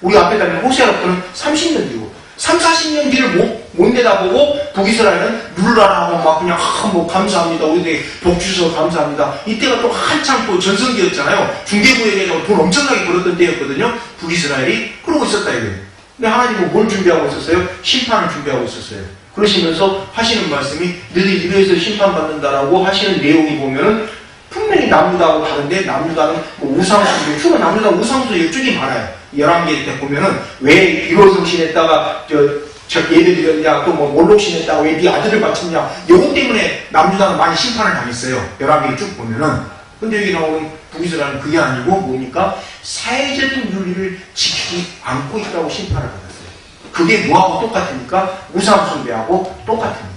우리 앞에 가면 호세아로부터는 30년 뒤고 40년 뒤를 못 내다보고 북이스라엘은 눌러라 하고 막 그냥 뭐 감사합니다. 우리들이 복 주셔서 감사합니다. 이때가 또 한창 또 전성기였잖아요. 중개부에게 돈 엄청나게 벌었던 때였거든요. 북이스라엘이 그러고 있었다 이거예요. 근데 하나님은 뭘 준비하고 있었어요? 심판을 준비하고 있었어요. 그러시면서 하시는 말씀이 너희들이 이래서 심판받는다라고 하시는 내용이 보면은 분명히 남유다하고 다른데 남유다는 뭐 우상숭배, 주로 남유다 우상숭배 이쪽이 많아요. 11개 때 보면은 왜 비로성신했다가 예배드렸냐, 또 뭐 몰록신했다가 왜 네 아들을 바쳤냐, 요것 때문에 남유다는 많이 심판을 당했어요. 11개 쭉 보면은. 근데 여기 나오는 북이스라엘은 그게 아니고 뭡니까? 사회적인 윤리를 지키지 않고 있다고 심판을 받았어요. 그게 뭐하고 똑같으니까? 우상숭배하고 똑같으니까.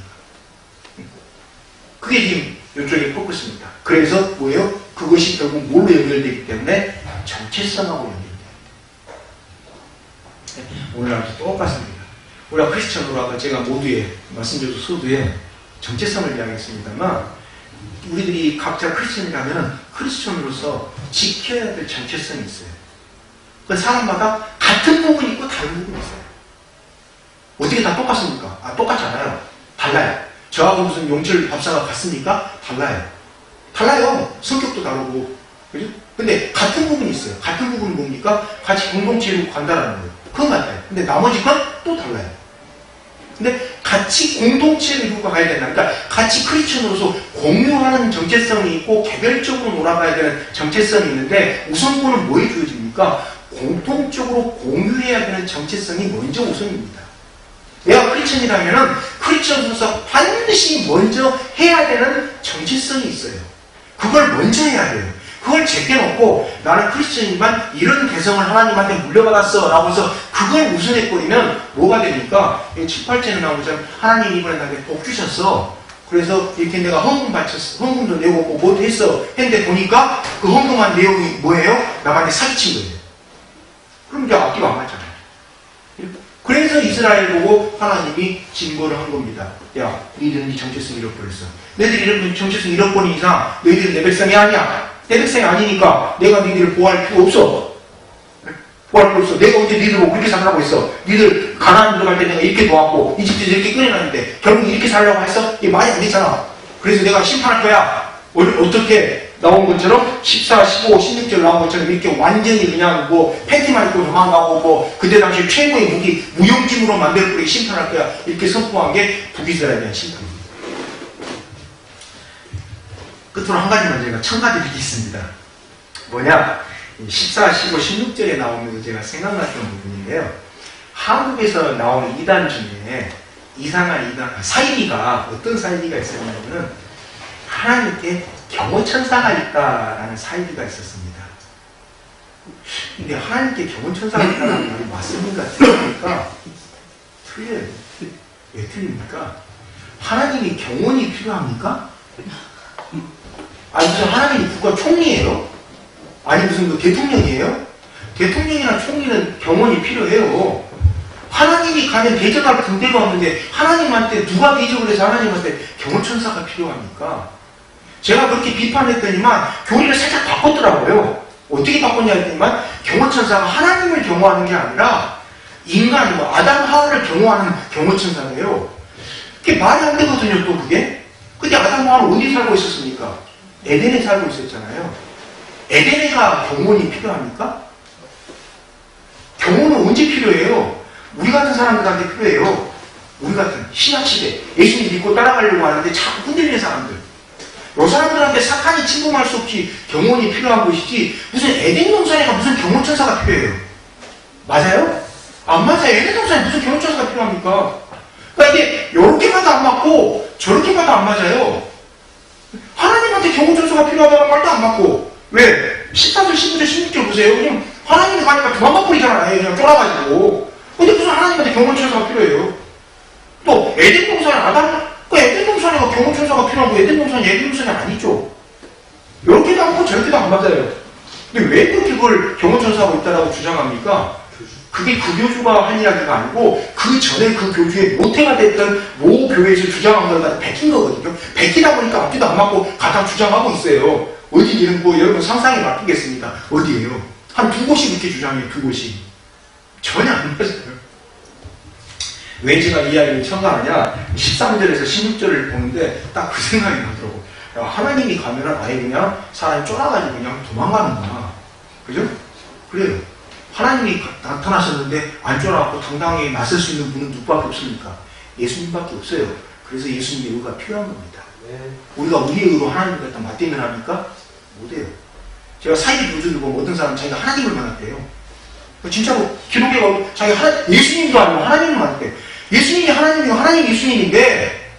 그게 지금 이쪽에 포커스입니다. 그래서 뭐예요? 그것이 결국 뭘로 연결되기 때문에 정체성하고 연결돼요. 오늘하고 똑같습니다. 우리가 크리스천으로 아까 제가 모두에 말씀드린 서두에 정체성을 이야기했습니다만 우리들이 각자 크리스천이라면 크리스천으로서 지켜야 될 정체성이 있어요. 그 사람마다 같은 부분이 있고 다른 부분이 있어요. 어떻게 다 똑같습니까? 똑같지 않아요. 달라요. 저하고 무슨 용철 밥사가 같습니까? 달라요. 달라요. 성격도 다르고. 그죠? 근데 같은 부분이 있어요. 같은 부분은 뭡니까? 같이 공동체로 간다라는 거예요. 그건 같아요. 근데 나머지 건 또 달라요. 근데 같이 공동체를 이루고 가야 된다. 그러니까 같이 크리스천으로서 공유하는 정체성이 있고 개별적으로 놀아가야 되는 정체성이 있는데 우선권은 뭐에 주어집니까? 공통적으로 공유해야 되는 정체성이 먼저 우선입니다. 내가 크리스천이라면은 크리스천으로서 반드시 먼저 해야 되는 정체성이 있어요. 그걸 먼저 해야 돼요. 그걸 제껴놓고 나는 크리스천이지만 이런 개성을 하나님한테 물려받았어 라고 해서 그걸 우선해버리면 뭐가 됩니까? 7, 8절에 나온 것처럼 하나님 이번에 나한테 복 주셨어. 그래서 이렇게 내가 헌금 바쳤어. 헌금도 내고 뭐도 했어. 했는데 보니까 그 헌금한 내용이 뭐예요? 남한테 사기친 거예요. 그럼 이제 앞뒤가 안 맞잖아요. 그래서 이스라엘 보고 하나님이 징벌을 한 겁니다. 야, 너희들은 네 정체성 잃어버렸어. 너희들이 이런 정체성 잃어버린 이상 너희들은 내 백성이 아니야. 내 백성이 아니니까 내가 너희들을 보호할 필요 없어. 보호할 필요 없어. 내가 언제 너희들 보고 그렇게 살라고 했어. 너희들 가나안 들어갈 때 내가 이렇게 도왔고 이집트에서 이렇게 끌어놨는데 결국 이렇게 살려고 했어? 이게 말이 안 되잖아. 그래서 내가 심판할 거야. 어떻게 나온 것처럼 14, 15, 16절 나온 것처럼 이렇게 완전히 그냥 뭐 팬티만 입고 도망가고 뭐 그때 당시 최고의 무기 무용지물로 만들어버리게 심판할 거야. 이렇게 선포한 게 북이스라엘에 대한 심판입니다. 끝으로 한 가지만 제가 첨가드리겠습니다. 뭐냐? 14, 15, 16절에 나오면서 제가 생각났던 부분인데요. 한국에서 나오는 이단 중에 이상한 이단, 사이비가 어떤 사이비가 있었냐면은 하나님께 경호천사가 있다라는 사이비가 있었습니다. 근데 하나님께 경호천사가 있다라는 말이 맞습니까? 틀립니까? 틀려요. 왜 틀립니까? 하나님이 경호원이 필요합니까? 아니 무슨 하나님이 국가 총리예요? 아니 무슨 그 대통령이에요? 대통령이나 총리는 경호원이 필요해요. 하나님이 가면 대적할 군대가 없는데 하나님한테 누가 대적을 해서 하나님한테 경호천사가 필요합니까? 제가 그렇게 비판했더니만 교리를 살짝 바꿨더라고요. 어떻게 바꿨냐 했더니만 경호천사가 하나님을 경호하는 게 아니라 인간, 아담 하와를 경호하는 경호천사예요. 그게 말이 안 되거든요, 또 그게. 근데 아담 하와는 어디 살고 있었습니까? 에덴에 살고 있었잖아요. 에덴에가 경호원이 필요합니까? 경호는 언제 필요해요? 우리 같은 사람들한테 필요해요. 우리 같은 신약시대 예수님 믿고 따라가려고 하는데 자꾸 흔들리는 사람들. 이 사람들한테 사탄이 침범할 수 없이 경호원이 필요한 것이지 무슨 에덴 동산에가 무슨 경호천사가 필요해요. 맞아요? 안 맞아요. 에덴 동산에 무슨 경호천사가 필요합니까? 그러니까 이게 이렇게 봐도 안 맞고 저렇게 봐도 안 맞아요. 하나님한테 경호천사가 필요하다는 말도 안 맞고 왜? 14절, 15절, 16절 보세요. 그냥 하나님이 가니까 도망가 버리잖아요. 그냥 쫄아가지고. 근데 무슨 하나님한테 경호천사가 필요해요? 또 에덴 동산에 그 에덴 동산에 경호천사가 필요한 거 에덴 동산이 에덴 동산이 아니죠. 이렇게도 않고 저렇게도 안 맞아요. 근데 왜 그렇게 그걸 경호천사하고 있다라고 주장합니까? 그게 그 교주가 한 이야기가 아니고 그 전에 그 교주의 모태가 됐던 모 교회에서 주장한 걸 갖다 베낀 거거든요. 베끼다 보니까 앞뒤도 안 맞고 갖다 주장하고 있어요. 어디 이런 거 여러분 상상이 맡기겠습니다. 어디예요? 한 두 곳이 그렇게 주장해요. 두 곳이. 전혀 안 맞아요. 왜 제가 이 이야기를 첨가하냐? 13절에서 16절을 보는데 딱 그 생각이 나더라고. 야, 하나님이 가면은 아예 그냥 사람이 쫄아가지고 그냥 도망가는구나. 그죠? 그래요. 하나님이 나타나셨는데 안 쫄아갖고 당당히 나설 수 있는 분은 누구밖에 없습니까? 예수님밖에 없어요. 그래서 예수님의 의가 필요한 겁니다. 네. 우리가 우리의 의로 하나님을 갖다 맞대면 합니까? 못해요. 제가 사이비 교주들 보면 어떤 사람은 자기가 하나님을 만났대요. 진짜로 기록에 가면 자기가 예수님도 아니고 하나님을 만났대요. 예수님이 하나님이고 하나님이 예수님인데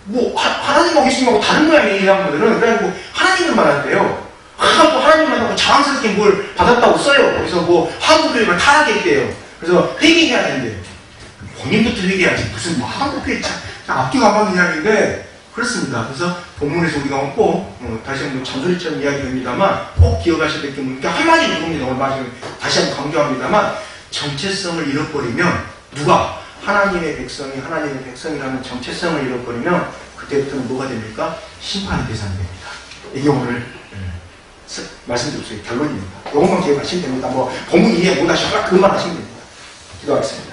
뭐 하나님하고 예수님하고 다른 모양이에요. 이 사람들은. 그래가지고 하나님을 만났대요. 또 하나님 만나고 자랑스럽게 뭘 받았다고 써요. 그래서 뭐 한국교회가 타락했대요. 그래서 회개해야 된대요. 본인부터 회개해야지. 무슨 뭐 한국교회 앞뒤가 안 맞는 이야기인데 그렇습니다. 그래서 본문에서 우리가 꼭 다시 한번 잔소리처럼 이야기됩니다만 꼭 기억하셔야 될 게 뭐니까 한마디 누굽니다. 오늘 다시 한번 강조합니다만 정체성을 잃어버리면 누가 하나님의 백성이라는 정체성을 잃어버리면 그때부터는 뭐가 됩니까? 심판의 대상이 됩니다. 이게 오늘 말씀드렸어요. 결론입니다. 이것만 기억하시면 됩니다. 뭐 본문 이해 못하시면 그만 하시면 됩니다. 기도하겠습니다.